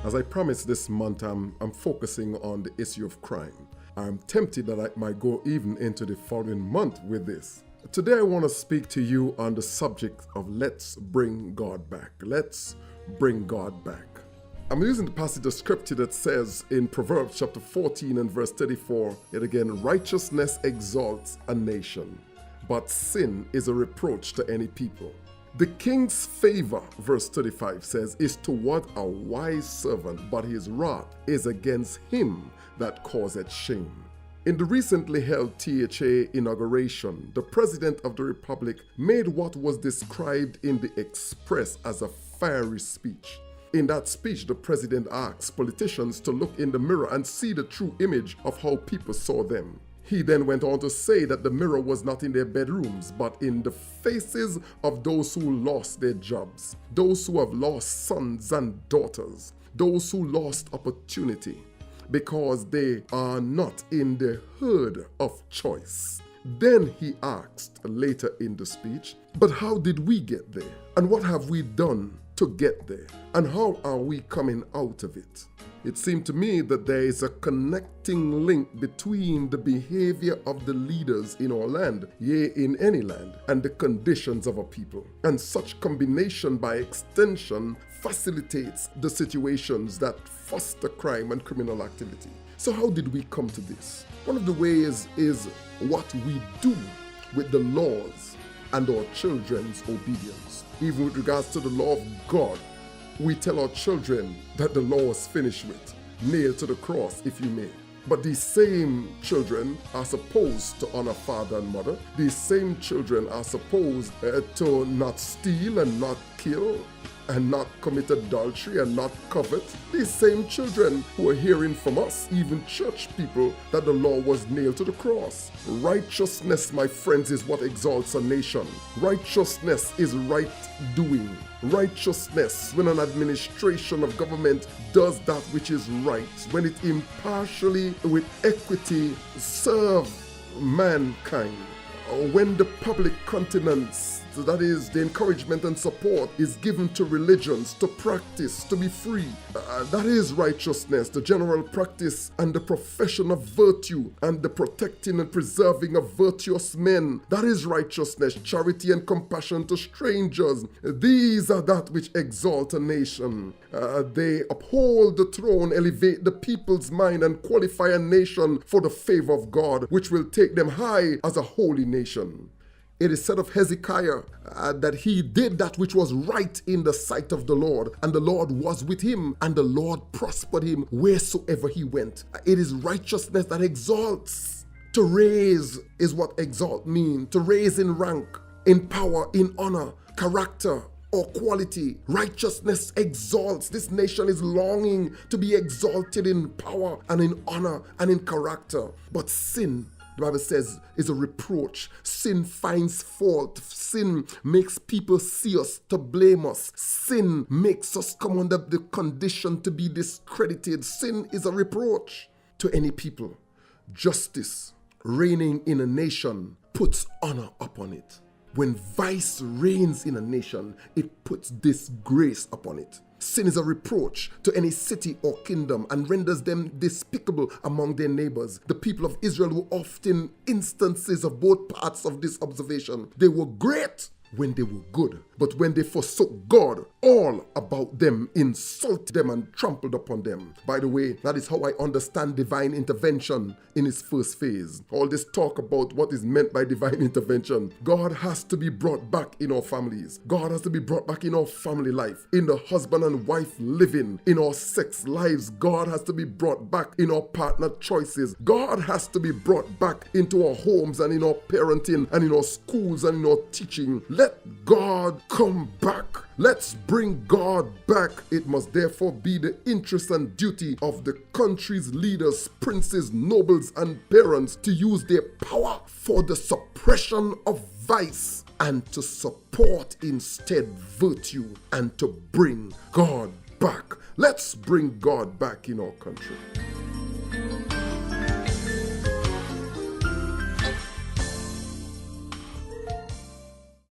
As I promised this month, I'm focusing on the issue of crime. I'm tempted that I might go even into the following month with this. Today I want to speak to you on the subject of let's bring God back. Let's bring God back. I'm using the passage of scripture that says in Proverbs chapter 14 and verse 34, yet again, righteousness exalts a nation, but sin is a reproach to any people. The king's favor, verse 35 says, is toward a wise servant, but his wrath is against him that causeth shame. In the recently held THA inauguration, the President of the Republic made what was described in the Express as a fiery speech. In that speech, the president asked politicians to look in the mirror and see the true image of how people saw them. He then went on to say that the mirror was not in their bedrooms, but in the faces of those who lost their jobs, those who have lost sons and daughters, those who lost opportunity because they are not in the herd of choice. Then he asked later in the speech, but how did we get there? And what have we done to get there? And how are we coming out of it? It seemed to me that there is a connecting link between the behavior of the leaders in our land, yea, in any land, and the conditions of a people. And such combination by extension facilitates the situations that foster crime and criminal activity. So how did we come to this? One of the ways is what we do with the laws and our children's obedience. Even with regards to the law of God, we tell our children that the law is finished with, nailed to the cross, if you may. But these same children are supposed to honor father and mother. These same children are supposed to not steal and not kill and not commit adultery and not covet. These same children who are hearing from us, even church people, that the law was nailed to the cross. Righteousness, my friends, is what exalts a nation. Righteousness is right doing. Righteousness, when an administration of government does that which is right, when it impartially, with equity, serves mankind, when the public countenance, that is, the encouragement and support, is given to religions to practice, to be free. That is righteousness, the general practice and the profession of virtue and the protecting and preserving of virtuous men. That is righteousness, charity and compassion to strangers. These are that which exalt a nation. They uphold the throne, elevate the people's mind, and qualify a nation for the favor of God, which will take them high as a holy nation. It is said of Hezekiah that he did that which was right in the sight of the Lord, and the Lord was with him, and the Lord prospered him wheresoever he went. It is righteousness that exalts. To raise is what exalt means. To raise in rank, in power, in honor, character, or quality. Righteousness exalts. This nation is longing to be exalted in power and in honor and in character. But sin, the Bible says, is a reproach. Sin finds fault. Sin makes people see us, to blame us. Sin makes us come under the condition to be discredited. Sin is a reproach to any people. Justice reigning in a nation puts honor upon it. When vice reigns in a nation, it puts disgrace upon it. Sin is a reproach to any city or kingdom and renders them despicable among their neighbors. The people of Israel were often instances of both parts of this observation. They were great when they were good, but when they forsook God, all about them insulted them and trampled upon them. By the way, that is how I understand divine intervention in its first phase. All this talk about what is meant by divine intervention. God has to be brought back in our families. God has to be brought back in our family life, in the husband and wife living, in our sex lives. God has to be brought back in our partner choices. God has to be brought back into our homes and in our parenting and in our schools and in our teaching. Let God come back. Let's bring God back. It must therefore be the interest and duty of the country's leaders, princes, nobles, and parents to use their power for the suppression of vice and to support instead virtue and to bring God back. Let's bring God back in our country.